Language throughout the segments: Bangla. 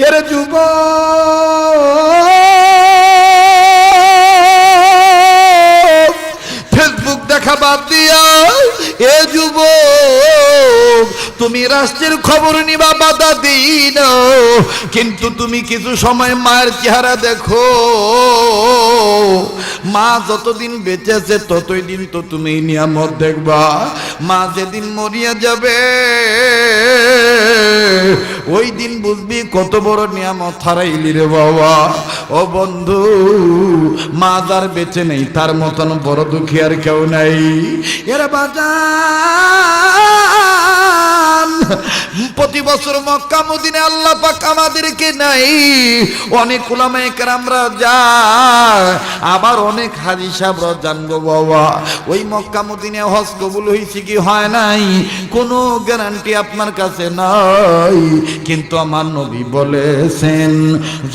এর যুবক ফেসবুক দেখা বাদ দিয়া, এ যুবক তুমি রাষ্ট্রের খবর নিবা বাধা দিই না, কিন্তু তুমি কিছু সময় মায়ের চেহারা দেখো। মা যতদিন বেঁচে আছে ততই দিন তো তুমি নিয়ামত দেখবা। মা যেদিন মরিয়া যাবে ওই দিন বুঝবি কত বড় নিয়ামত হারাইলি রে বাবা। ও বন্ধু, মা যার বেঁচে নেই তার মতন বড় দুঃখী আর কেউ নাই। এরা বাজান প্রতি বছর মক্কা মদিনা আল্লাহ পাক আমাদেরকে নাই, অনেক উলামায়ে কেরামরা যায়, আবার অনেক হাজী সাহেবরা জানবো বাবা। ওই মক্কা মদিনা হজ কবুল হয়েছে কি হয় নাই কোনো গ্যারান্টি আপনার কাছে নাই, কিন্তু আমার নবী বলেছেন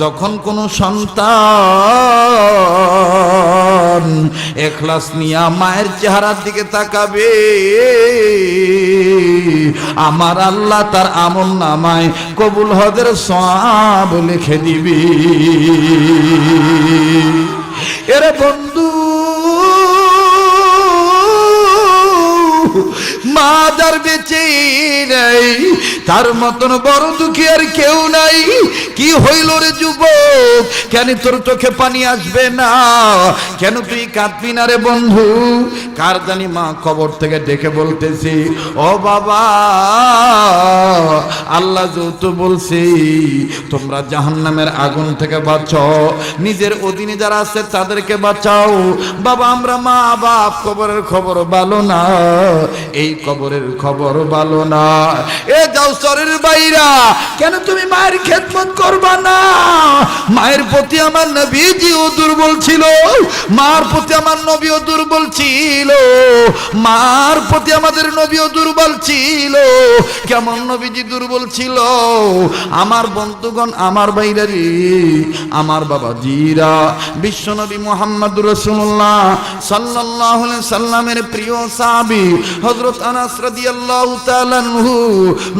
যখন কোনো সন্তান ইখলাস নিয়ে মায়ের চেহারার দিকে তাকাবে আমার আল্লাহ তার আমল নামায় কবুল হজের সওয়াব লিখে দিবি। এরে বন্ধু, মা যার বেঁচে নেই তার মতন বড় দুঃখী আর কেউ নাই। কি হইল রে যুবক, কেন তোর চোখে পানি আসবে না, কেন তুই কাঁদবি না রে বন্ধু? কার জানি মা কবর থেকে ডেকে বলতেছি, ও বাবা আল্লাহ যেহেতু বলছি তোমরা জাহান্নামের আগুন থেকে বাঁচাও, নিজের অধীনে যারা আছে তাদেরকে বাঁচাও। বাবা আমরা মা বাপ কবরের খবর ভালো না, এই কবরের খবর ভালো না। এ যাও শহরের বাইরা, কেন তুমি মায়ের খেদমত করবা না? মায়ের প্রতি আমার নবীজিও দুর্বল ছিল, মার প্রতি আমার নবীও দুর্বল ছিল, মার প্রতি আমাদের নবীও দুর্বল ছিল। কেমন নবীজি দুর্বল ছিল? আমার বন্ধুগণ, আমার বাইরারি, আমার বাবা জিরা, বিশ্ব নবী মুহাম্মদুর রাসূলুল্লাহ সাল্লাল্লাহু আলাইহি সাল্লামের প্রিয় সাহাবী হযরত আনাস রাদিয়াল্লাহু তাআলা আনহু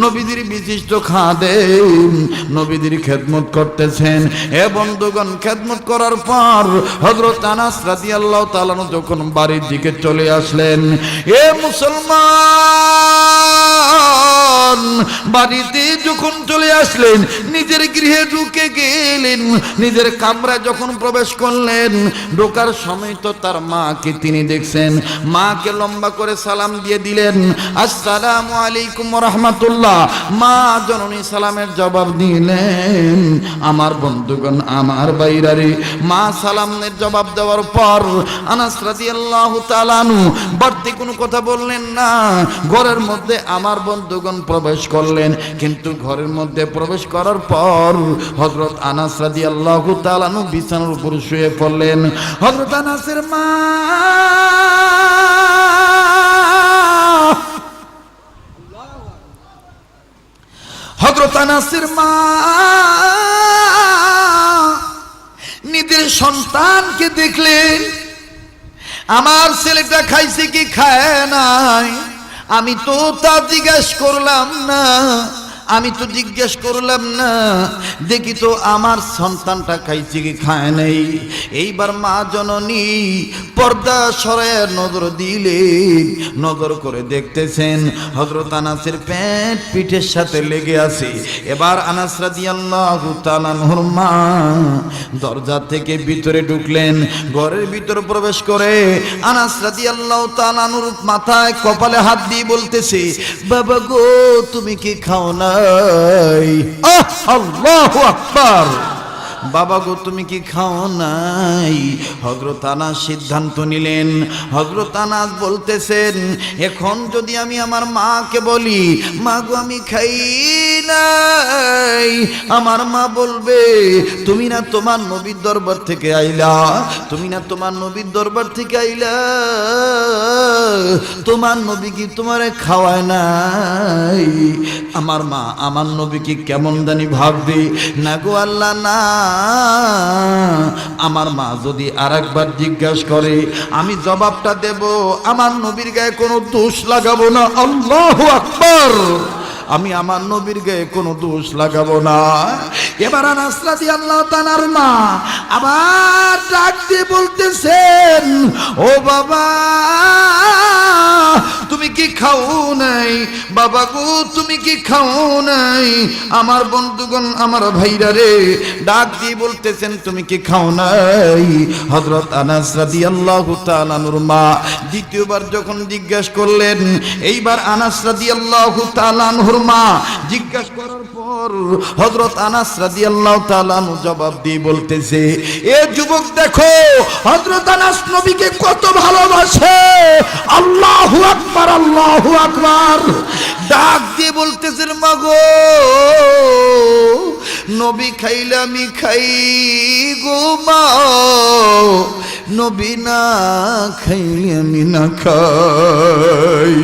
নবীজির বিশিষ্ট খাদেম, নবীজির খেদমত করতেছেন। এ বন্ধুগণ, খেদমত করার পর হযরত আনাস রাদিয়াল্লাহু তাআলা যখন বাড়ির দিকে চলে আসলেন, এ মুসলমান বাড়িতে যখন চলে আসলেন, নিজের গৃহে ঢুকে গেলেন, নিজের কামরায় যখন প্রবেশ করলেন, ঢোকার সময় তো তার মাকে তিনি দেখছেন। মাকে লম্বা করে সালাম দিয়ে দিলেন, আসসালামু আলাইকুম ওয়া রাহমাতুল্লাহ। মা জননী সালামের জবাব দিলেন। আমার বন্ধুগণ, আমার বাইরারে, মা সালামের জবাব দেওয়ার পর আনাস রাদিয়াল্লাহু তাআলা আনহু বাড়তি কোনো কথা বললেন না। ঘরের মধ্যে আমার বন্ধুগণ প্রবেশ করলেন, কিন্তু ঘরের মধ্যে প্রবেশ করার পর হযরত আনাস রাদিয়াল্লাহু তাআলা আনহু বিছানার উপর শুয়ে পড়লেন। হযরত আনাসের মা হযরত আনাসের মা নিজের সন্তানকে দেখলেন, আমার ছেলেটা খাইছে কি খায় নাই, আমি তো তা জিজ্ঞেস করলাম না, আমি তো জিজ্ঞেস করলাম না, দেখি তো আমার সন্তানটা খাইছে কি খায় নাই। এইবার মা জননী পর্দা সরায় নজর দিলেন, নজর করে দেখতেছেন হযরত আনাসের পেট পিঠের সাথে লেগে আছে। এবার আনাস রাদিয়াল্লাহু তাআলা আনহুর মা দরজা থেকে ভিতরে ঢুকলেন, ঘরের ভিতর প্রবেশ করে আনাস রাদিয়াল্লাহু তাআলা আনহুর মাথায় কপালে হাত দিয়ে বলতেছে, বাবা গো তুমি কি খাও না? আল্লাহু আকবার। বাবা গো তুমি কি খাও নাই? হযরত আনাস সিদ্ধান্ত নিলেন। হযরত আনাস বলতেছেন, এখন যদি আমি আমার মাকে বলি, মা গো আমি খাই নাই, আমার মা বলবে তুমি না তোমার নবীর দরবার থেকে আইলা, তুমি না তোমার নবীর দরবার থেকে আইলা, তোমার নবী কি তোমারে খাওয়ায় নাই? আমার মা আমার নবী কি কেমন জানি ভাববে। না গো আল্লাহ না, আমার মা যদি আরেকবার জিজ্ঞাসা করে আমি জবাবটা দেব, আমার নবীর গায়ে কোনো দোষ লাগাবো না। আল্লাহু আকবার। আমি আমার নবীর গায়ে কোনো দোষ লাগাবো না। এবার আনাস রাদিয়াল্লাহু তাআলার মা আবার ডাক দিয়ে বলতেছেন, ও বাবা তুমি কি খাও নাই? বাবা গো তুমি কি খাও নাই? আমার বন্ধুগণ, আমার ভাইরা রে, ডাক দিয়ে বলতেছেন তুমি কি খাও নাই? হযরত আনাস রাদিয়াল্লাহু তাআলা নূর মা দ্বিতীয়বার যখন জিজ্ঞাসা করলেন, এইবার আনাস রাদিয়াল্লাহু তাআলা নূর মা জিজ্ঞাসা করার পর হযরত আনাস রাদিয়াল্লাহু তাআলা জবাব দিয়ে বলতেছে, এ যুবক দেখো হযরত আনাস নবীকে কত ভালোবাসে। আল্লাহু আকবার, আল্লাহু আকবার। ডাক দিয়ে বলতেছেন, মাগো নবী খাইলে আমি খাই গো মা, নবী না খাইলে আমি না খাই।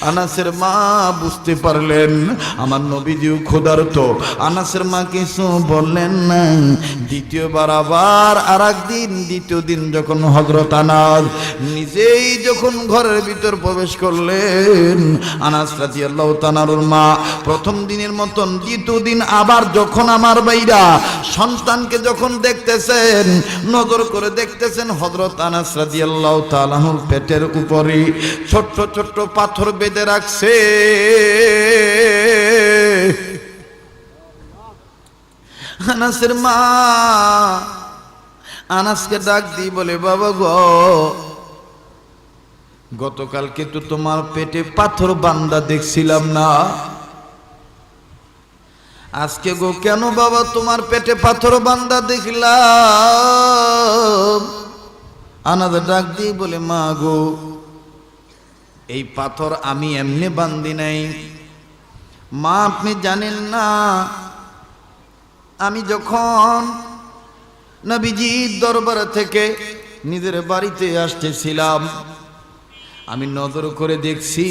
আনাসের মা বুঝতে পারলেন আমার নবীজিও ক্ষুধার্ত। আনাসের মা কিছু বললেন না। দ্বিতীয়বার আবার দ্বিতীয় দিন যখন হযরত আনাস নিজেই যখন ঘরের ভিতর প্রবেশ করলেন, আনাস রাদিয়াল্লাহু তাআলার মা প্রথম দিনের মতন দ্বিতীয় দিন আবার যখন আমার ভাইরা সন্তানকে যখন দেখতেছেন, নজর করে দেখতেছেন হযরত আনাস রাদিয়াল্লাহু তাআলার পেটের উপরে ছোট্ট ছোট্ট পাথর বেঁধে রাখছে। আনাসের মা আনাসকে ডাক দিয়ে বলে, বাবা গো গতকালকে তো তোমার পেটে পাথর বান্দা দেখছিলাম না, আজকে গো কেন বাবা তোমার পেটে পাথর বান্দা দেখলাম? আনাস ডাক দিয়ে বলে, মা গো এই পাথর আমি এমনি বান্ধি নাই মা, আপনি জানেন না আমি যখন নবীজির দরবার থেকে নিজের বাড়িতে আসতেছিলাম, আমি নজর করে দেখছি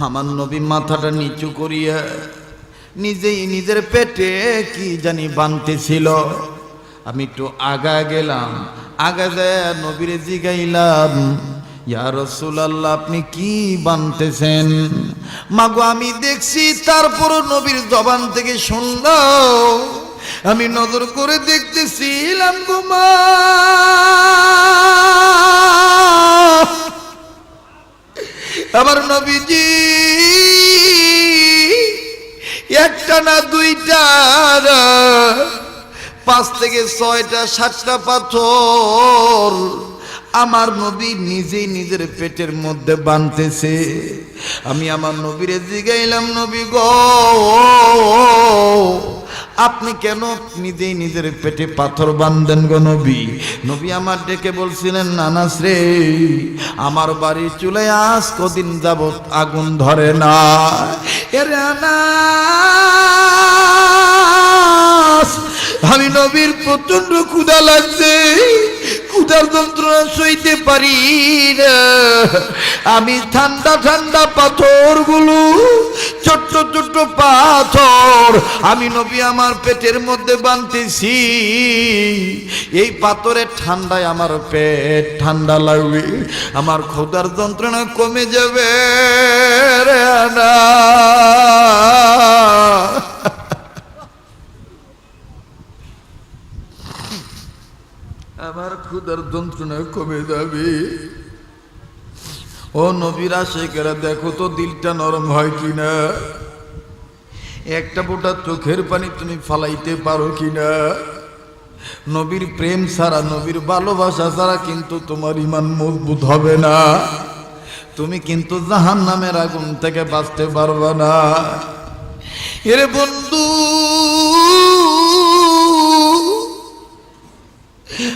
আমার নবী মাথাটা নিচু করিয়া নিজেই নিজের পেটে কি জানি বানতেছিল। আমি একটু আগা গেলাম, আগা যায় নবীরে জিগাইলাম, ইয়া রাসূলুল্লাহ আপনি কি বানতেছেন? মাগো আমি দেখছি, তারপরও নবীর জবান থেকে শুনলাম, আমি নজর করে দেখতেছিলাম গো মা, আমার নবীজি একটা না দুইটা না 5 থেকে 6টা 7টা পাথর আমার নবী নিজেই নিজের পেটের মধ্যে বানতেছে। আমি আমার নবীরে জিগাইলাম, নবী গো আপনি কেন নিজেই নিজের পেটে পাথর বাঁধেন গো নবী? নবী আমার ডেকে বলছিলেন, আনাস রে আমার বাড়ির চুলায় আজ কদিন যাবত আগুন ধরে না। এরে আনাস আমি নবীর প্রচন্ড ক্ষুধা লাগছে, ক্ষুধার যন্ত্রণা সইতে পারি না, আমি ঠান্ডা ঠান্ডা পাথরগুলো ছোট্ট ছোট্ট পাথর আমি নবী আমার পেটের মধ্যে বাঁধতেছি, এই পাথরের ঠান্ডায় আমার পেট ঠান্ডা লাগবে, আমার ক্ষুধার যন্ত্রণা কমে যাবে রে না। আমার ক্ষুধার যন্ত্রণা কমে যাবে। ও নবীর আশিকেরা দেখো তো দিলটা নরম হয় কিনা, একটা ফোঁটা চোখের পানি তুমি ফালাইতে পারো কিনা? নবীর প্রেম ছাড়া, নবীর ভালোবাসা ছাড়া কিন্তু তোমার ঈমান মজবুত হবে না, তুমি কিন্তু জাহান্নামের আগুন থেকে বাঁচতে পারবে না। এরে বন্ধু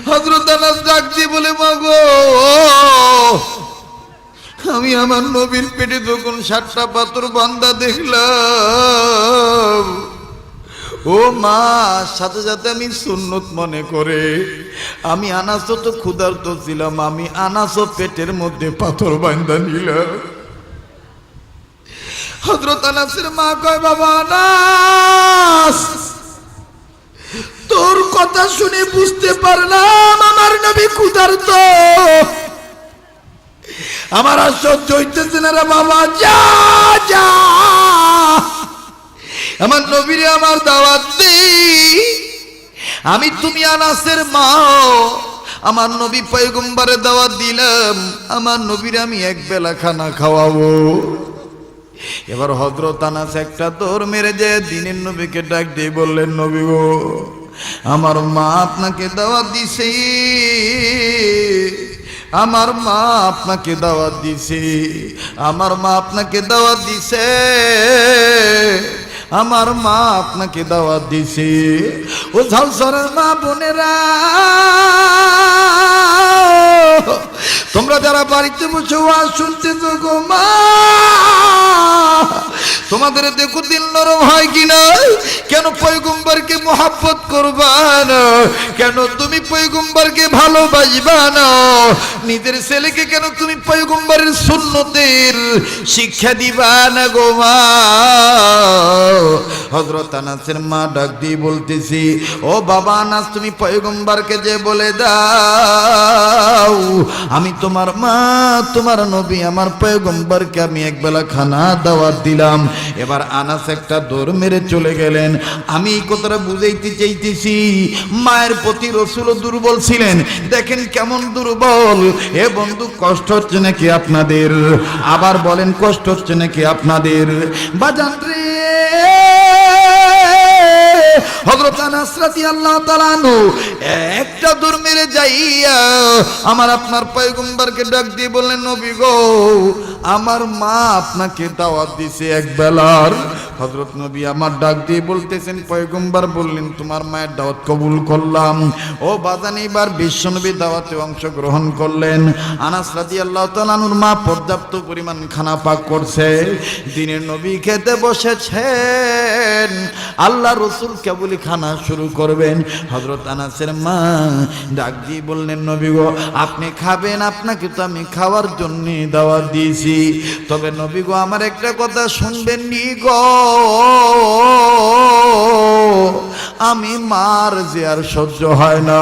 হযরত আনাস ডাক দিয়ে বলে, মাগো আমি আমার নবীর পেটে যখন 7টা পাথর বান্দা দেখলাম, ও মা সাথে সাথে আমি সুন্নত মনে করে আমি আনাসও তো ক্ষুধার্ত ছিলাম, আমি আনাসও পেটের মধ্যে পাথর বান্দা নিলাম। হযরত আনাসের মা কয়, বাবা আনাস তোর কথা শুনে বুঝতে পারলাম আমার নবী ক্ষুধার্ত, আমার আর সহ্য হইতেছে না রে বাবা, যা যা আমার নবীরে আমার দাওয়াত দেই। আমি তুমি আনাসের মা, আমার নবী পয়গম্বরে দাওয়াত দিলাম, আমার নবীরে আমি এক বেলা খানা খাওয়াবো। এবার হযরত আনাস একটা দৌড় মেরে যে দিনের নবীকে ডাক দিয়ে বললেন, নবী গো, আমার মা আপনাকে দাওয়াত দিছে, আমার মা আপনাকে দাওয়াত দিছে, আমার মা আপনাকে দাওয়াত দিছে, আমার মা আপনাকে দাওয়াত দিছে। ও ঝালসরের মা বোনেরা, তোমরা যারা বাড়িতে বসে ওয়াজ শুনতেছো গো মা, তোমাদের দেখো দিল নরম হয় কিনা? কেন পয়গম্বরকে মোহাব্বত করবা না? কেন তুমি পয়গম্বরকে ভালোবাসবা না? নিজের ছেলেকে কেন তুমি পয়গম্বরের সুন্নতের শিক্ষা দিবা না গো মা? হযরত আনাসের মা ডাক দিয়ে বলতেছি, ও বাবা আনাস, তুমি পয়গম্বরকে যে বলে দাও আমি তোমার মা, তোমার নবী, আমার পয়গম্বরকে আমি একবেলা খানা দাওয়াত দিলাম। এবার আনাস একটা দৌড় মেরে চলে গেলেন। আমি এই কথাটা বুঝাইতে চাইতেছি, মায়ের প্রতি রাসূল দুর্বল ছিলেন। দেখেন কেমন দুর্বল। এ বন্ধু, কষ্ট হচ্ছে নাকি আপনাদের? আবার বলেন, কষ্ট হচ্ছে নাকি আপনাদের? বাজান রে, হযরত আনাস রাদিয়াল্লাহু তাআলা আনহু একটা দৌড় মেরে যাইয়া আমার আপনার পয়গম্বরকে ডাক দিয়ে বললেন, নবী গো, আমার মা আপনাকে দাওয়াত দিছে এক বেলার। হযরত নবী আমার ডাক দিয়ে বলতেছেন, পয়গম্বর বললেন তোমার মায়ের দাওয়াত কবুল করলাম। ও বাজান, এবার বিশ্বনবী দাওয়াতে অংশগ্রহণ করলেন। আনাস রাদিয়াল্লাহু তাআলা আনহুর মা পর্যাপ্ত পরিমাণ খানা পাক করছে, দিনের নবী খেতে বসেছেন। আল্লাহ রাসূল কেবলই খানা শুরু করবেন। হযরত আনাসের মা ডাক দিয়ে বললেন, নবী গো, আপনি খাবেন, আপনাকে তো আমি খাওয়ার জন্য দাওয়াত দিয়েছি, তবে নবী গো আমার একটা কথা শুনবেন নি গো, আমি মার যে আর সহ্য হয় না।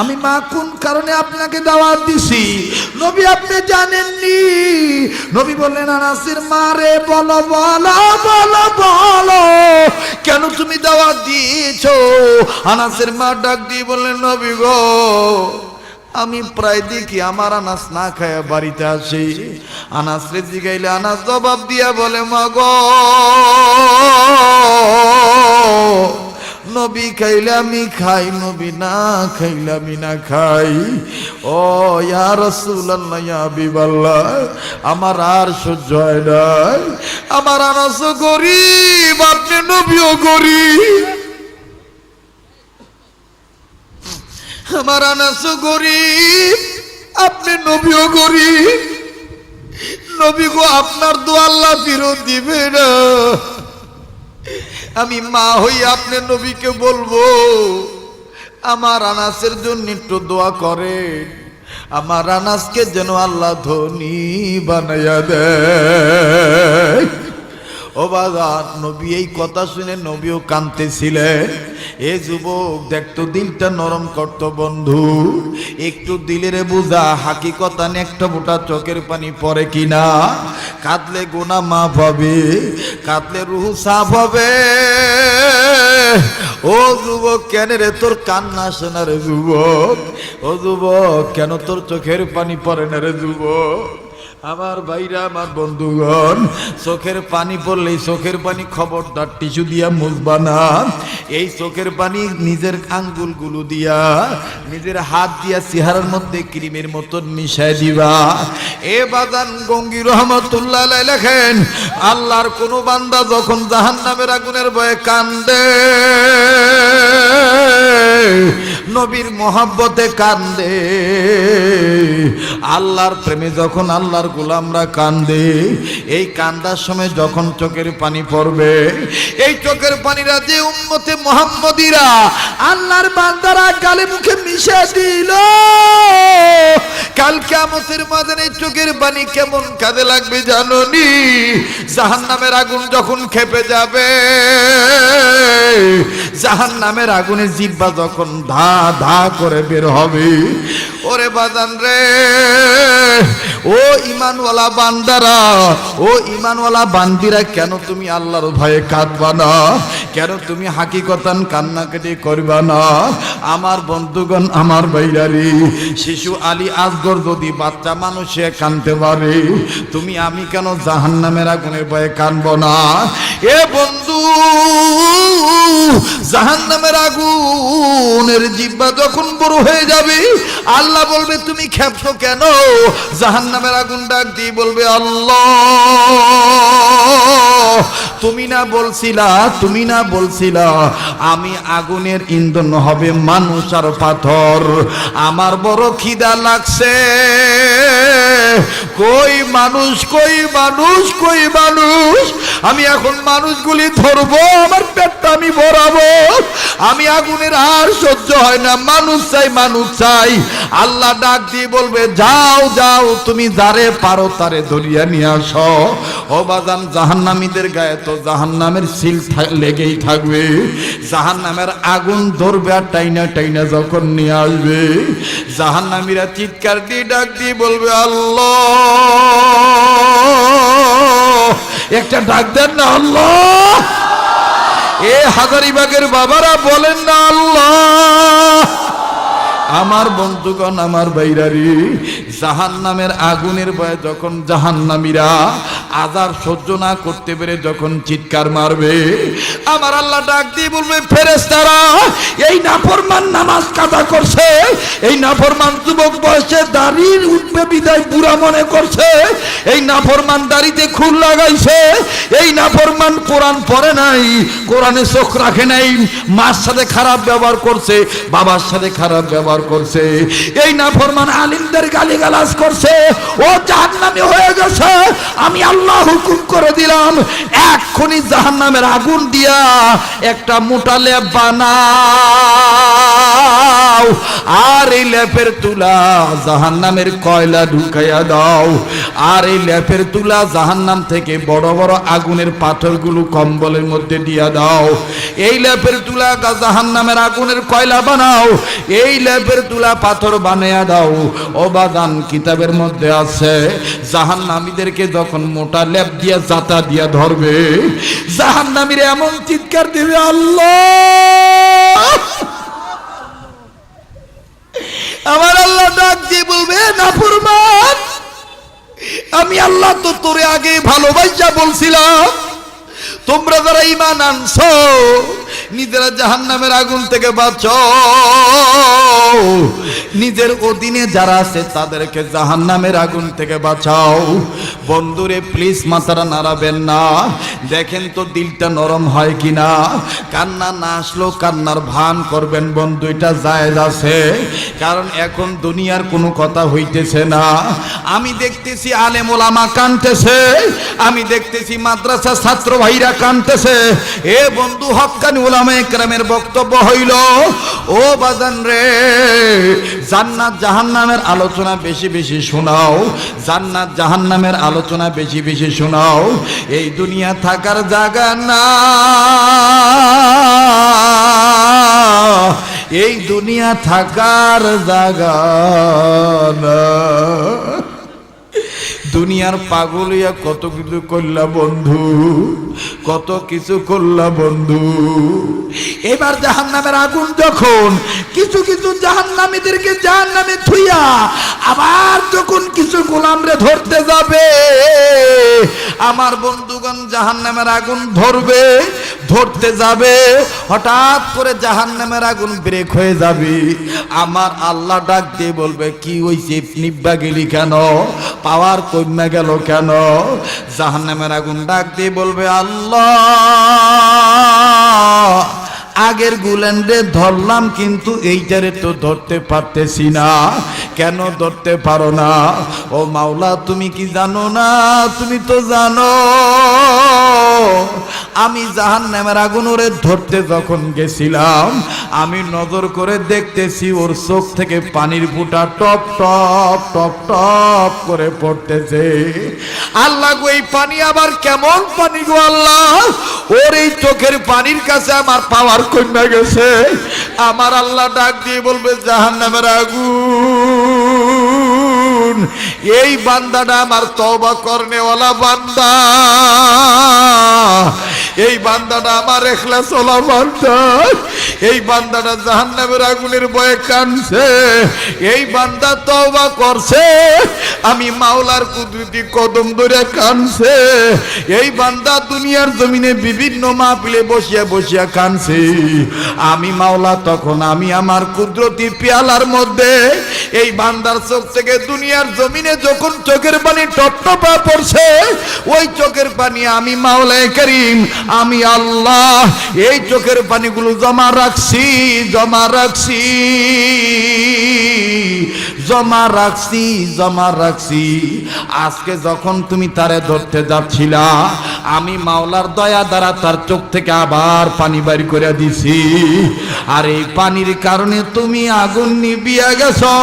আমি মা কোন কারণে আপনাকে দাওয়াত দিছি নবী আপনি জানেননি? নবী বললেন, আনাসের মা রে, বলো বলো বলো বলো, কেন তুমি দাওয়াত দিয়েছো? আনাসের মা ডাক দিয়ে বললেন, নবী গো, আমি প্রায় দেখি আমার আনাস না খায়া বাড়িতে আসে। আনাস রে জিগাইলে আনাস জবাব দিয়া বলে, মা গো, নবী খাইলে আমি খাই, নবী না খাইলে আমি না খাই। ও ইয়া রাসূলুল্লাহ, ইয়া হাবিবাল্লাহ, আমার আর সহ্য হয় না। আমার আনাসও গরিব, আপনি নবীও গরিব। আমার আনাসও গরিব, আপনি নবীও গরিব। নবী গো, আপনার দোয়া আল্লাহ ফিরত দিবে না। আমি মা হই আপনি নবীকে বলবো, আমার আনাসের জন্য একটু দোয়া করেন, আমার আনাসকে যেন আল্লাহ ধনী বানাইয়া দেয়। ও বাজার, নবী এই কথা শুনে নবীও কাঁদতেছিলেন। এ যুবক, দেখতো দিলটা নরম করতো বন্ধু, একটু দিলের বোঝা হাকিকতান একটা ফোঁটা চোখের পানি পড়ে কিনা। কাঁদলে গুনাহ মাফ হবে, কাঁদলে রূহ সাফ হবে। ও যুবক, কেন রে তোর কান্না আসে না রে যুবক? ও যুবক, কেন তোর চোখের পানি পড়ে না রে যুবক? আমার ভাইরা, আমার বন্ধুগণ, চোখের পানি পড়লেই চোখের পানি খবরদার টিস্যু দিয়া মুছবা না। এই চোখের পানি নিজের আঙ্গুলগুলো দিয়া, নিজের হাত দিয়া চেহারার মধ্যে ক্রিমের মতো মিশাই দিবা। এ বাজান, গঙ্গি রহমতুল্লাহ আলাইহি লেখেন, আল্লাহর কোন বান্দা যখন জাহান্নামের আগুনের ভয়ে কান্দে, নবীর মহব্বতে কান্দে, আল্লাহর প্রেমে যখন আল্লাহর গোলামরা কান্দে, এই কান্দার সময় যখন চোখের পানি পড়বে, এই চোখের পানিরা যে উম্মতে মুহাম্মদীরা আল্লাহর বান্দারা গালে মুখে মিশে দিল, কাল কিয়ামতের ময়দানে চোখের পানি কেমন কাঁদে লাগবে জানোনি? জাহান্নামের আগুন যখন খেপে যাবে, জাহান্নামের আগুনের জিহ্বা যখন ধা ধা করে বের হবে, ওরে বাজান রে, ও ইমানওয়ালা বান্দারা, ও ইমানওয়ালা বান্দিরা, কেন তুমি আল্লাহর ভয়ে কাঁদবা না? কেন তুমি হাকিকতান কান্নাকাটি করবা না? আমার বন্ধুগণ, আমার ভাইরারি, শিশু আলী আসগর যদি বাচ্চা মানুষে কাঁদতে পারে, তুমি আমি কেন জাহান্নামের আগুনের ভয়ে কাঁদব না? এ বন্ধু, জাহান্নামের আগুনের জিহ্বা যখন বড় হয়ে যাবে, আল্লাহ বলবে তুমি ক্ষেপছো কেন? জাহান্নামের আগুন ডাক দিয়ে বলবে, আল্লাহ তুমি না বলছিলা আমি আগুনের ইন্ধন হবে মানুষ আর পাথর। আমার বড় খিদা লাগছে, কই মানুষ, আমি এখন মানুষগুলি ধরবো, আমার পেটটা আমি ভরাবো, আমি আগুনের আর সহ্য হয় না, মানুষ চাই। আল্লাহ ডাক দিয়ে বলবে, যাও তুমি যারে পারো তারে ধরিয়া নিয়ে আসো। ও বাজান, জাহান্নামীদের গায়ে তো জাহান্নামের সিল লেগেই থাকবে, জাহান্নামের আগুন ধরবে আর টাইনা যখন নিয়ে আসবে, জাহান্নামীরা চিৎকার দিয়ে ডাক দিয়ে বলবে, আল্লাহ, একটা ডাক দেন না আল্লাহ। এ হাজারিবাগের বাবারা বলেন না আল্লাহ। আমার বন্ধুগণ, আমার ভাইরারি, জাহান্নামের আগুনের ভয়ে যখন জাহান্নামীরা আযাব সহ্য না করতে পেরে যখন চিৎকার মারবে, আমার আল্লাহ ডাক দিয়ে বলবে, ফেরেশতারা, এই নাফরমান নামাজ কাজা করছে, এই নাফরমান যুবক বয়সে দাড়ি উঠবে বিদায় বুড়া মনে করছে, এই নাফরমান দাড়িতে খুর লাগাইছে, এই নাফরমান কোরআন পড়ে নাই, কোরআনে চোখ রাখে নাই, মার সাথে খারাপ ব্যবহার করছে, বাবার সাথে খারাপ ব্যবহার করছে, এই নাফরমান আলিমদের গালিগালাজ করছে, ও জাহান্নামী হয়ে গেছে। আমি আল্লাহ হুকুম করে দিলাম, এক্ষুনি জাহান্নামের আগুন দিয়া একটা মোটা লেপ বানাও, আর এই লেপের তুলা জাহান্নামের কয়লা ঢুকাইয়া দাও, আর এই লেপের তুলা জাহান্নাম থেকে বড় বড় আগুনের পাথরগুলো কম্বলের মধ্যে দিয়া দাও, এই লেপের তুলা জাহান্নামের আগুনের কয়লা বানাও, এই লেপের তুলা পাথর বানাইয়া দাও। ও বাদান, কিতাবের মধ্যে আছে, জাহান্নামীদেরকে যখন মোটা লেপ দিয়া জাতা দিয়া ধরবে, জাহান্নামীরা এমন চিৎকার দিবে, আল্লাহ। আমার আল্লাহ ডাক দিয়ে বলবে, নাফরমান, আমি আল্লাহ তো তোরে আগে ভালোবাসা বলছিলাম, তোমরা যারা ঈমান আনছো নিজেরা জাহান্নামের আগুন থেকে বাঁচো, নিজের অধীনে যারা আছে তাদেরকে জাহান্নামের আগুন থেকে বাঁচাও। বন্ধুরে, প্লিজ মাথাটা নাড়াবেন না, দেখেন তো দিলটা নরম হয় কিনা। কান্না না আসলেও কান্নার ভান করবেন বন্ধু, এটা জায়েজ আছে, কারণ এখন দুনিয়ার কোনো কথা হইতেছে না। আমি দেখতেছি আলেম ওলামা কাঁদতেছে, আমি দেখতেছি মাদ্রাসা ছাত্র ভাইরা কাঁদতেছে। এ বন্ধু, হক্কানি উলামায়ে কেরামের বক্তব্য হইল, ও বাজান রে, জান্নাত জাহান্নামের আলোচনা বেশি বেশি শোনাও, জান্নাত জাহান্নামের আলোচনা বেশি বেশি শোনাও। এই দুনিয়া থাকার জায়গা না, এই দুনিয়া থাকার জায়গা না। দুনিয়ার পাগল হইয়া কত কিছু করলা বন্ধু, কত কিছু করলা বন্ধু। এবার জাহান্নামের আগুন যখন কিছু কিছু জাহান্নামীদেরকে জাহান্নামে থুইয়া আবার যখন কিছু গোলামরে ধরতে যাবে, আমার বন্ধুগণ, জাহান্নামের আগুন ধরতে যাবে, হঠাৎ করে জাহান্নামের আগুন ব্রেক হয়ে যাবে। আমার আল্লাহ ডাক দিয়ে বলবে, কি হইছে, নিব্বা গেলি কেন, পাওয়ার কমে গেল কেন? জাহান্নামের আগুন ডাক দিয়ে বলবে, আল্লাহ, আগের গুলেন্ডে ধরলাম কিন্তু এইটারে তো ধরতে পারতেছি না। কেন ধরতে পারো না? ও মাওলা, তুমি কি জানো না? তুমি তো জানো আমি জাহান্নামের আগুন ওরে ধরতে যখন গেছিলাম, আমি নজর করে দেখতেছি ওর চোখ থেকে পানির ফোঁটা টপ টপ টপ টপ করে পড়তেছে। আল্লাহ গো, এই পানি আবার কেমন পানি গো আল্লাহ? ওর এই চোখের পানির কাছে আমার পাওয়ার কমে গেছে। আমার আল্লাহ ডাক দিয়ে বলবে, জাহান্নামের আগুন, এই বান্দাটা আমার তওবা করনেওয়ালা বান্দা, এই বান্দাটা আমার ইখলাস ওয়ালা বান্দা, এই বান্দাটা জাহান্নামের আগুনের ভয়ে কাঁদছে, এই বান্দা তওবা করছে, আমি মাওলার কুদরতি কদম ধরে কাঁদছে, এই বান্দা দুনিয়ার জমিনে বিভিন্ন মাহফিলে বসিয়া বসিয়া কাঁদছে। আমি মাওলা তখন আমি আমার কুদরতি পেয়ালার মধ্যে এই বান্দার চোখ থেকে দুনিয়ার জমিনে যখন চোখের পানি টপটপা পড়ছে, ওই চোখের পানি আমি মাওলায়ে কারীম, আমি আল্লাহ এই চোখের পানিগুলো জমা রাখছি, জমা রাখছি, জমা রাখছি, জমা রাখছি। আজকে যখন তুমি তারে ধরতে যাচ্ছিলা, আমি মাওলার দয়া দ্বারা তার চোখ থেকে আবার পানি বের করে দিছি। আর এই পানির কারণে তুমি আগুন নিভিয়ে গেছো,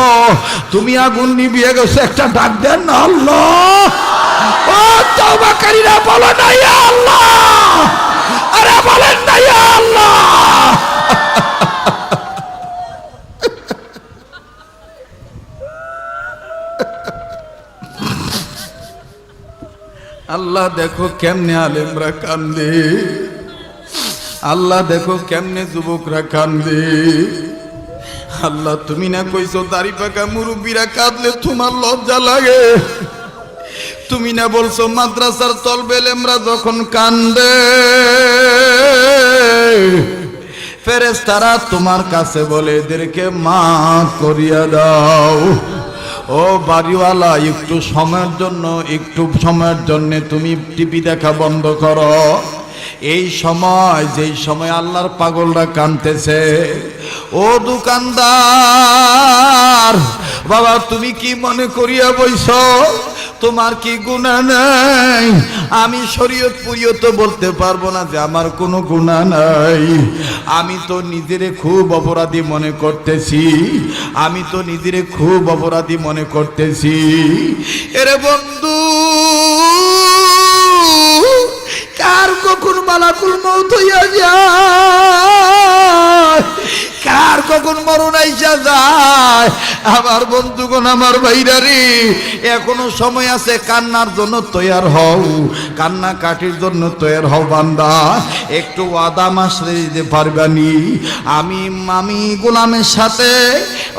তুমি আগুন নিভিয়ে গেছো। একটা ডাক দেন না আল্লাহ। ও তওবাকারীরা বলো না ইয়া আল্লাহ, আরে বলেন না ইয়া আল্লাহ। আল্লাহ দেখো কেমনে আলেমরা কান্দে, আল্লাহ দেখো কেমনে যুবকরা কান্দে। আল্লাহ তুমি না কইছো দাড়ি পাকা মুরব্বীরা কাঁদলে তোমার লজ্জা লাগে, তুমি না বলছো মাদ্রাসার তলবে আলেমরা যখন কান্দে ফেরেশতারা তোমার কাছে বলে এদেরকে মাফ করিয়া দাও। ও বাড়িওয়ালা, একটু সময়ের জন্য, একটু সময়ের জন্য তুমি টিভি দেখা বন্ধ করো। এই সময়, যেই সময় আল্লাহর পাগলরা কাঁদতেছে, ও দোকানদার বাবা, তুমি কি মনে করিয়া বইছো? তোমার কি গুনাহ নাই? আমি শরীয়ত পুরিয়ত বলতে পারবো না যে আমার কোনো গুনাহ নাই। আমি তো নিজেরে খুব অপরাধী মনে করতেছি, আমি তো নিজেরে খুব অপরাধী মনে করতেছি। এরে বন্ধু, কার কখন মালাকুল মউত হইয়া যায়, কার কখন মরণ আইসা যায়। আমার বন্ধুগণ, আমার ভাইরা রে, এখনো সময় আছে, কান্নার জন্য তৈয়ার হও, কান্না কাটির জন্য তৈয়ার হও বান্দা। একটু ওয়াদা মাসরে দিতে পারবানি? আমি গোলামের সাথে,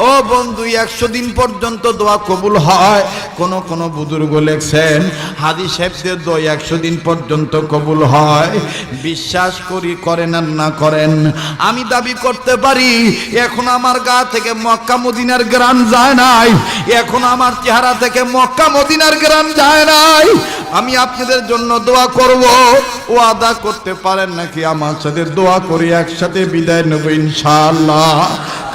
ও বন্ধু, 100 দিন পর্যন্ত দোয়া কবুল হয়। কোন বুজুর্গ লেখছেন হাদিস সাহেবদের দোয়া 100 দিন পর্যন্ত কবুল হয়। বিশ্বাস করি, করেন আর না করেন, আমি দাবি করতে পারি এখন আমার গা থেকে মক্কা মদিনার গ্রাম যায় নাই, এখন আমার চেহারা থেকে মক্কা মদিনার গ্রাম যায় নাই। আমি আপনাদের জন্য দোয়া করব, ওয়াদা করতে পারেন নাকি আমার সাথে দোয়া করি একসাথে বিদায় নেব ইনশাআল্লাহ?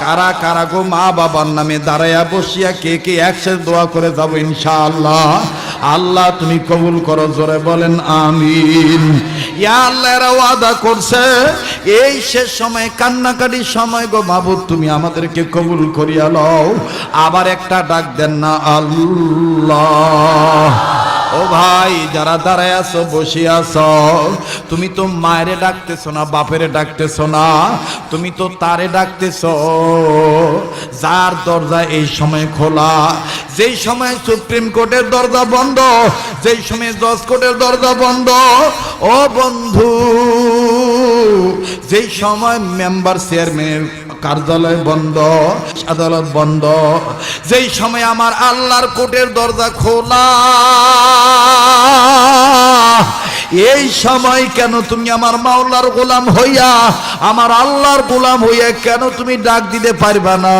কারা কারা গো মা বাবার নামে দাঁড়ায়া বসিয়া কে কে একসাথে দোয়া করে যাবো ইনশাআল্লাহ? আল্লাহ তুমি কবুল করো, জোরে বলেন আমিন। ইয়া আল্লাহ, এরা ওয়াদা করছে এই শেষ সময়, কান্নাকাটির সময় গো মাবুদ তুমি আমাদেরকে কবুল করিয়া লও। আবার একটা ডাক দেন না আল্লাহ। ও ভাই, যারা দাঁড়ায় আছো, বসে আছো, তুমি তো মায়েরে ডাকতেছো না, বাপেরে ডাকতেছো না, তুমি তো তারে ডাকতেছো যার দরজা এই সময় খোলা। যেই সময় সুপ্রিম কোর্টের দরজা বন্ধ, যেই সময় জজ কোর্টের দরজা বন্ধ, ও বন্ধু, যেই সময় মেম্বার চেয়ারম্যানের কার্যালয় বন্ধ, আদালত বন্ধ, যেই সময় আমার আল্লাহর কোর্টের দরজা খোলা, এই সময় কেন তুমি আমার মাওলার গোলাম হইয়া, আমার আল্লাহর গোলাম হইয়া কেন তুমি ডাক দিতে পারবা না?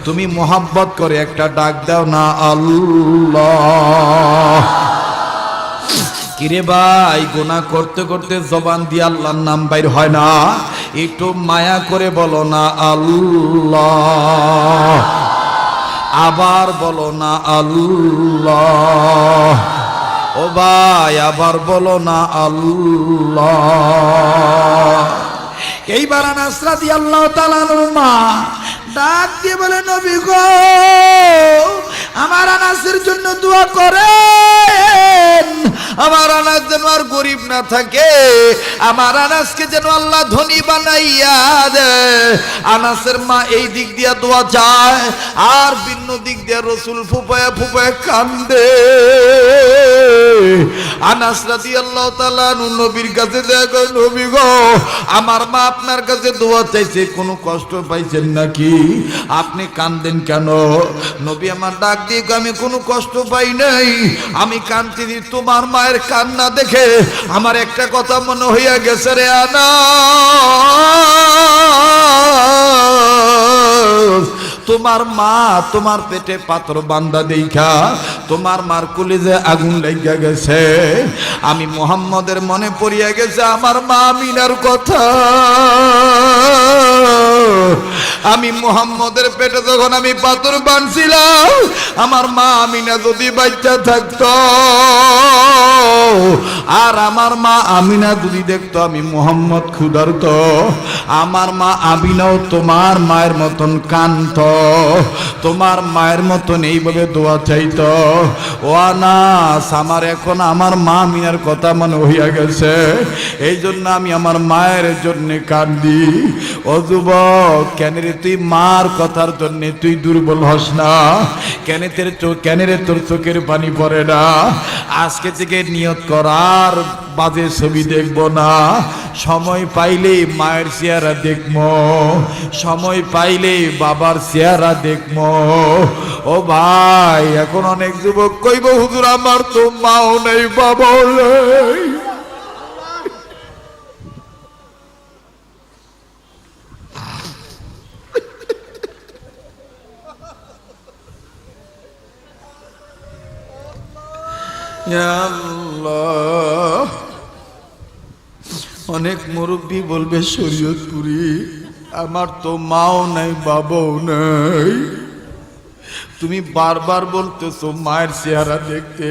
তুমি মোহাব্বত করে একটা ডাক দাও না আল্লাহ। কিরে ভাই, গুনাহ করতে করতে জবান দিয়ে আল্লাহর নাম বাইর হয় না, একটু মায়া করে বলো না আল্লাহ। আবার বলো না আল্লাহ। ও ও ভাই আবার বলো না আল্লাহ। এইবার আনাস রাদিয়াল্লাহু তাআলা আনহু মা ডাক দিয়ে বলে, নবী গো, আমার আনাসের জন্য দোয়া করেন, আমার আনাস যেন আর গরিব না থাকে, আমার আনাসকে যেন আল্লাহ ধনী বানাইয়া দেয়। আনাসের মা এই দিক দিয়া দোয়া চায়, আর ভিন্ন দিক দিয়া রাসূল ফুপায়া ফুপায়া কান্দে। আনাস রাদিয়াল্লাহু তাআলা আনহু নবীর কাছে যায়, নবী গো, আমার মা আপনার কাছে দোয়া চাইছে, কোনো কষ্ট পাইছেন নাকি? আপনি কান্দেন কেন? নবী আমার ডাক দিয়ে, আমি কোনো কষ্ট পাই নাই, আমি কাঁদতেছি তোমার মায়ের কান্না দেখে আমার একটা কথা মনে হইয়া গেছে রে আনাস, তোমার মা তোমার পেটে পাথর বান্দা দেখা তোমার মার কলিজে আগুন লাগিয়া গেছে। আমি মুহাম্মদের মনে পড়িয়া গেছে আমার মা আমিনার কথা। আমি মুহাম্মদের পেটে যখন আমি পাথর বানছিলাম, আমার মা আমিনা যদি বাচ্চা থাকতো, আর আমার মা আমিনা যদি দেখতো আমি মুহাম্মদ ক্ষুধার্ত, আমার মা আমিনাও তোমার মায়ের মতন কাঁদতো, তোমার মায়ের মতন এইভাবে দোয়া চাইতো। ও আনাস, আমার এখন আমার মা আমিনার কথা মনে হইয়া গেছে, এই জন্য আমি আমার মায়ের জন্য কান্দি। ও যুবক, কেন রে তুই মার কথার জন্য তুই দুর্বল হস না? কেন রে তোর চোখের পানি পড়ে না? আজকে থেকে নিয়ত করার বাজে ছবি দেখবো না, সময় পাইলেই মায়ের চেহারা দেখবো, সময় পাইলেই বাবার চেহারা দেখবো। ও ভাই, এখন অনেক যুবক কইব, হুজুর আমার তো মাও নেই বাবাও নেই। আল্লাহ, অনেক মুরব্বী বলবে শরীয়তপুরি, আমার তো মাও নাই বাবাও নাই। তুমি বারবার বলতেছো মায়ের চেহারা দেখতে,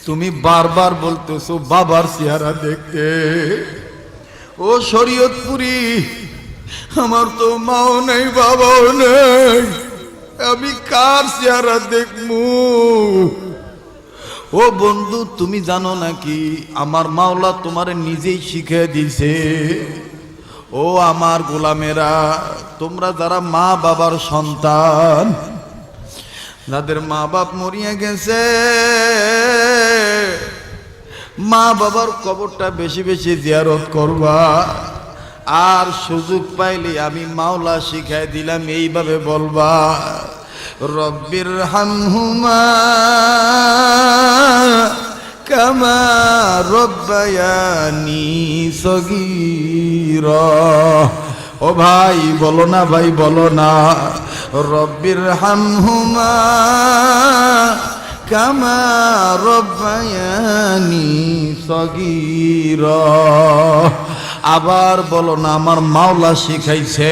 তুমি বারবার বলতেছো বাবার চেহারা দেখতে। ও শরীয়তপুরি, আমার তো মাও নাই বাবাও নাই, আমি কার চেহারা দেখমু? ও বন্ধু, তুমি জানো নাকি আমার মাওলা তোমারে নিজেই শিখিয়ে দিছে। ও আমার গোলামেরা, তোমরা যারা মা বাবার সন্তান, যাদের মা বাপ মরিয়া গেছে, মা বাবার কবরটা বেশি বেশি জিয়ারত করবা। আর সুযোগ পাইলে আমি মাওলা শিখাই দিলাম, এইভাবে বলবা, রব্বির হামহুমা কামা রব্বায়ানি সগীরা। ও ভাই বলো না, ভাই বলো না, রব্বির হামহুমা কামা রব্বায়ানি সগীরা। আবার বলো না, আমার মাওলা শিখাইছে।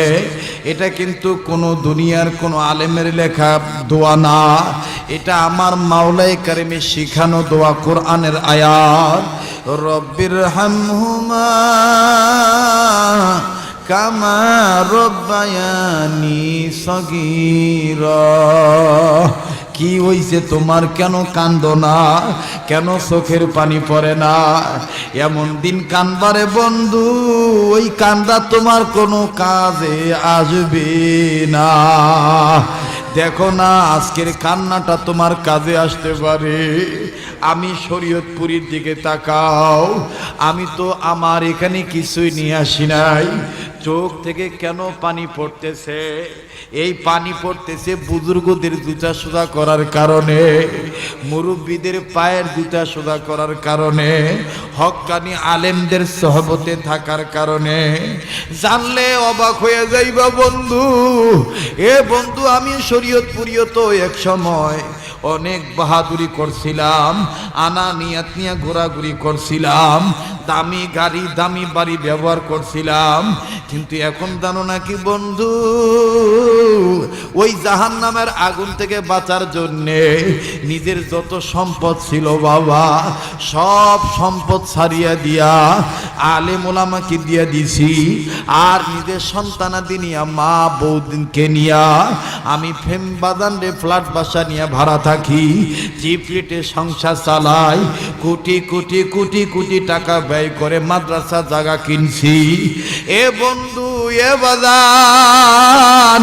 এটা কিন্তু কোনো দুনিয়ার কোনো আলেমের লেখা দোয়া না, এটা আমার মাওলাই কারিমে শিখানো দোয়া, কোরআনের আয়াত। রব্বির হামহুমা কামা রব্বায়ানি সগীরা। কি হইছে তোমার? কেন কান্দো না? কেন চোখের পানি পড়ে না? এমন দিন কানবারে বন্ধু, ওই কান্দা তোমার কোনো কাজে আসবে না। দেখো না, আজকের কান্নাটা তোমার কাজে আসতে পারে। আমি শরীয়তপুরীর দিকে তাকাও, আমি তো আমার এখানে কিছুই নিয়ে আসি নাই। চোখ থেকে কেন পানি পড়তেছে? এই পানি পড়তেছে বুজুর্গদের জুতা সোজা করার কারণে, মুরব্বীদের পায়ের জুতা সোজা করার কারণে, হক্কানি আলেমদের সহবতে থাকার কারণে। জানলে অবাক হয়ে যাইবা বন্ধু। এ বন্ধু, আমি শরীয়তপুরীও তো এক সময় অনেক বাহাদুরি করছিলাম, আনানিয়াত নিয়ে ঘোরাঘুরি করছিলাম, দামি গাড়ি দামি বাড়ি ব্যবহার করছিলাম। কিন্তু এখন জানো নাকি বন্ধু, ওই জাহান্নামের আগুন থেকে বাঁচার জন্যে নিজের যত সম্পদ ছিল বাবা, সব সম্পদ ছাড়িয়া দিয়া আলেম ওলামাকে দিয়া দিছি, আর নিজের সন্তানাদি নিয়া মা বউদিনকে নিয়া আমি ফেম বাজান রে ফ্ল্যাট বাসা নিয়ে ভাড়া থাকি, চিপলিটে সংসার চালাই, কোটি কোটি কোটি কোটি টাকা ব্যয় করে মাদ্রাসা জায়গা কিনছি। এ বন্ধু, এ বাজান,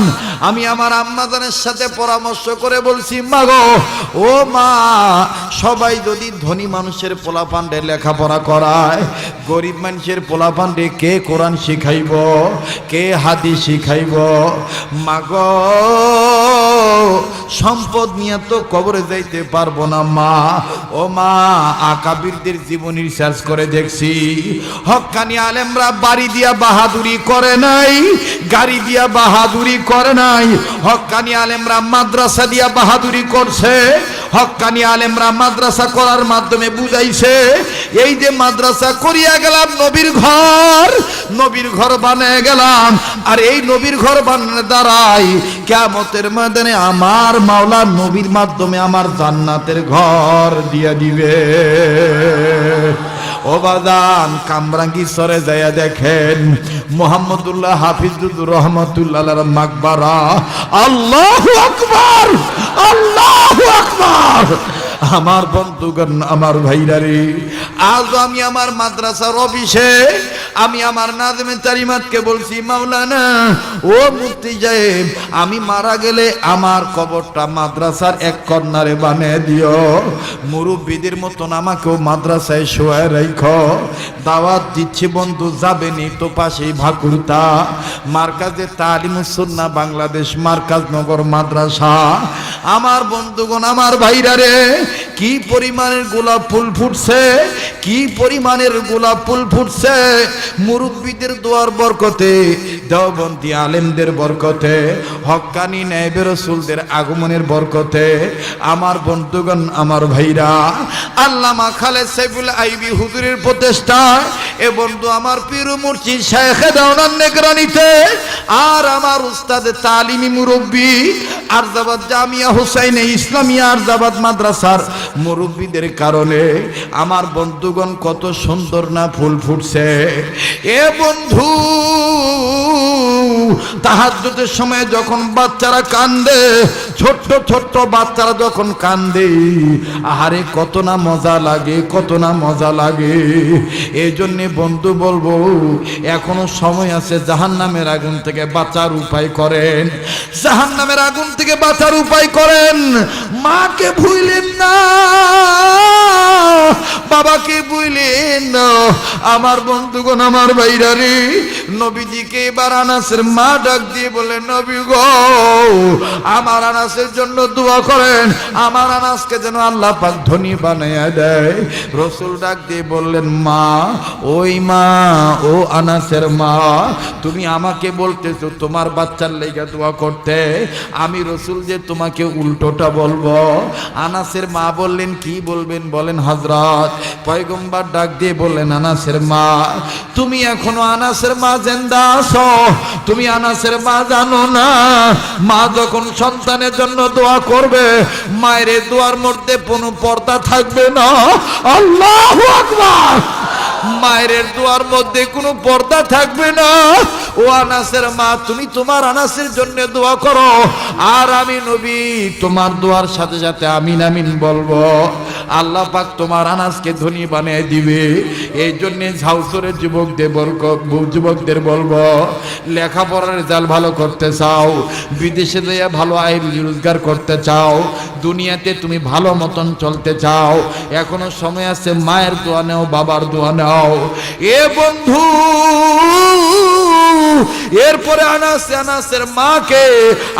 আমি আমার আম্মাজানের সাথে পরামর্শ করে বলছি, মা গো, ও মা, সবাই যদি ধনী মানুষের পোলাপান্ডে লেখাপড়া করায়, গরিব মানুষের পোলাপান্ডে কে কোরআন শিখাইব, কে হাদিস শিখাইব? মা গো, সম্পদ নিয়ে তো কবরে যাইতে পারবো না মা। ও মা, আকাবিরদের জীবনী রিসার্চ করে দেখছি, হক্কানি আলেমরা বাড়ি দিয়া বাহাদুরি করে নাই, গাড়ি দিয়া বাহাদুরি করে নাই, হক্কানি আলেমরা মাদ্রাসা দিয়া বাহাদুরি করছে। হক্কানি আলেমরা মাদ্রাসা করার মাধ্যমে বুঝাইছে, এই যে মাদ্রাসা করিয়া গেলাম নবীর ঘর, নবীর ঘর বানিয়ে গেলাম, আর এই নবীর ঘর বানানোর দ্বারাই কিয়ামতের ময়দানে আমার মাওলা নবীর মাধ্যমে আমার জান্নাতের ঘর দিয়া দিবে। ও বাদান, কামরাঙ্গি সরে যাইয়া দেখেন মুহাম্মদুল্লাহ হাফিজুর রহমাতুল্লাহর মাকবারা। আল্লাহু আকবার, আল্লাহু আকবার। আমার বন্ধুগণ, আমার ভাইরা রে, আজ আমি আমার মাদ্রাসার অফিসে আমি আমার নাজমে তালিমাতকে বলছি, মাওলানা ও মুফতি সাহেব, আমি মারা গেলে আমার কবরটা মাদ্রাসার এক কর্নারে বানিয়ে দিও, মুরব্বীদের মতন আমাকেও মাদ্রাসায় শোয়ায় রাখো। দাওয়াত দিচ্ছি বন্ধু, যাবেনি তো পাশেই ভাকুরতা মার্কাজে তালিমুস সুন্নাহ বাংলাদেশ মার্কাজ নগর মাদ্রাসা। আমার বন্ধুগণ, আমার ভাইরা রে, কি পরিমাণের গোলাপ ফুল ফুটছে, কি পরিমাণের গোলাপ ফুল ফুটছে, মুরব্বীদের দোয়ার বরকতে, দেওবন্দি আলেমদের বরকতে, হক্কানি নায়েবে রাসূলদের আগমনের বরকতে। আমার বন্ধুগণ, আমার ভাইরা, আল্লামা খালেদ সাইফুল আইবি হুজুরের প্রচেষ্টায়, এ বন্ধু আমার পীর মুর্শিদ শায়েখে দাওরান নেগরানিতে, আর আমার উস্তাদে তালিমি মুরব্বী আরজাবাদ জামিয়া হুসাইনে ইসলামিয়া আরজাবাদ মাদ্রাসার মুরব্বীদের কারণে আমার বন্ধুগণ কত সুন্দর না ফুল ফুটছে। এ বন্ধু, তাহাজ্জুদের সময় যখন বাচ্চারা কান্দে, ছোট্ট ছোট্ট বাচ্চারা যখন কান্দে, আহারে কত না মজা লাগে, কত না মজা লাগে। এই জন্যে বন্ধু বলবো, এখনো সময় আছে, জাহান্নামের আগুন থেকে বাঁচার উপায় করেন, জাহান্নামের আগুন থেকে বাঁচার উপায় করেন। মাকে ভুলেন না, বাবাকে ভুলেন না। আমার বন্ধুগণ, আমার ভাইরা রে, নবীজিকে এবার আনাসের মা ডাক দিয়ে বলে, নবী গো, আমার আনাসের জন্য দোয়া করেন, আমার আনাসকে যেন আল্লাহ পাক ধনী বানাইয়া দেয়। রসুল ডাক দিয়ে বললেন, মা, ওই মা, ও আনাসের মা, তুমি আমাকে বলতেছো তোমার বাচ্চার লেগে দোয়া করতে, আমি রসুল যে তোমাকে উল্টোটা বলবো। আনাসের মা বললেন, কি বলবেন বলেন হযরত? পয়গম্বর ডাক দিয়ে বললেন, আনাসের মা, তুমি এখনো আনাসের মা জিন্দা আছো, তুমি আনাসের মা জানো না, মা যখন সন্তানের জন্য দোয়া করবে, মায়ের দোয়ার মধ্যে কোনো পর্দা থাকবে না। আল্লাহু আকবার। মায়ের দোয়ার মধ্যে কোনো পর্দা থাকবে না। ও আনাসের মা, তুমি তোমার আনাসের জন্য দোয়া করো, আর আমি নবী তোমার দোয়ার সাথে সাথে আমিন আমিন বলবো। আল্লাহ পাক তোমার আনাসকে ধনী বানিয়ে দিবে। এই জন্যে ঝাউসরের যুবকদের বলবো, লেখাপড়ার রেজাল্ট ভালো করতে চাও, বিদেশে যেয়ে ভালো আয় রোজগার করতে চাও, দুনিয়াতে তুমি ভালো মতন চলতে চাও, এখনো সময় আছে, মায়ের দোয়া নেও, বাবার দোয়া নেও। এ বন্ধু, এরপরে আনাসের মাকে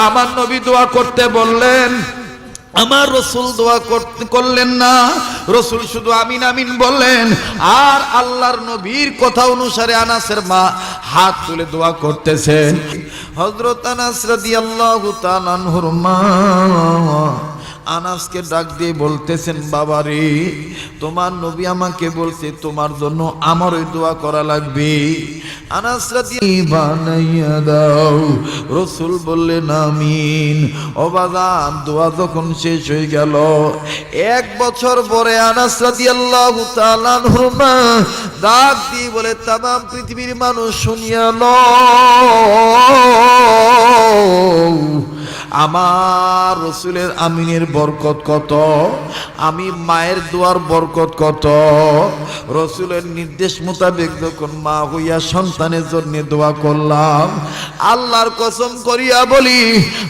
আমার নবী দোয়া করতে বললেন, আমার রসুল দোয়া করলেন না, রসুল শুধু আমিন আমিন বললেন। আর আল্লাহর নবীর কথা অনুসারে আনাসের মা হাত তুলে দোয়া করতেছেন। হযরত আনাস রাদিয়াল্লাহু তাআলা আনহুর মা আনাসকে ডাক দিয়ে বলতেছেন, বাবা রে, তোমার নবী আমাকে বলছে তোমার জন্য আমার ওই দোয়া করা লাগবে। আনাস রাদিয়াল্লাহু বানাইয়া দাও। রাসূল বললেন আমিন। ও বাজান, দোয়া যখন শেষ হয়ে গেল, 1 বছর পরে আনাস রাদিয়াল্লাহু তাআলা আনহু ডাক দিয়ে বলে, তামাম পৃথিবীর মানুষ শুনিয়া লও, আমার রাসূলের আমিনের বরকত কত, আমি মায়ের দোয়ার বরকত কত। রাসূলের নির্দেশ মোতাবেক যখন মা হইয়া সন্তানের জন্য দোয়া করলাম, আল্লাহর কসম করিয়া বলি,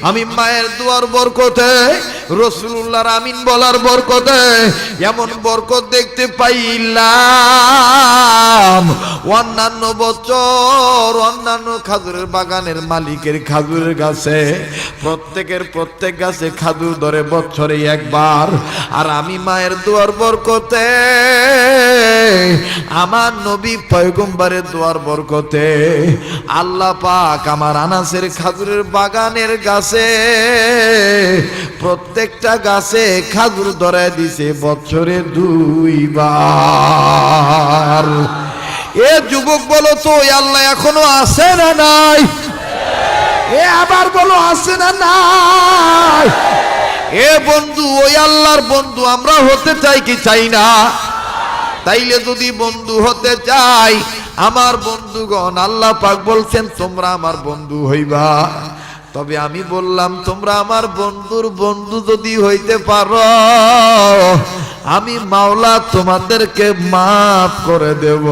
আমি মায়ের দোয়ার বরকতে, রাসূলুল্লাহর আমিন বলার বরকতে এমন বরকত দেখতে পাইলাম, অন্যান্য বছর অন্যান্য খাজুরের বাগানের মালিকের খাজুরের গাছে প্রত্যেক গাছে খাজুর ধরে বছরে একবার, আর আমি মায়ের দোয়ার বরকতে, আমার নবী পয়গম্বরের দোয়ার বরকতে আল্লাহ পাক আমার আনাসের খাজুরের বাগানের গাছে প্রত্যেকটা গাছে খাজুর ধরে দিছে বছরে 2 বার। এ যুবক বলো তো, আল্লাহ এখনো আছে না নাই? এ আবার বলো, আছে না নাই? এ বন্ধু, ওই আল্লাহর বন্ধু আমরা হতে চাই কি চাই না? তাইলে যদি বন্ধু হতে চাই, আমার বন্ধুগণ, আল্লাহ পাক বলছেন তোমরা আমার বন্ধু হইবা। তবে আমি বললাম, তোমরা আমার বন্ধুর বন্ধু যদি হইতে পারো, আমি মাওলা তোমাদেরকে মাফ করে দেব।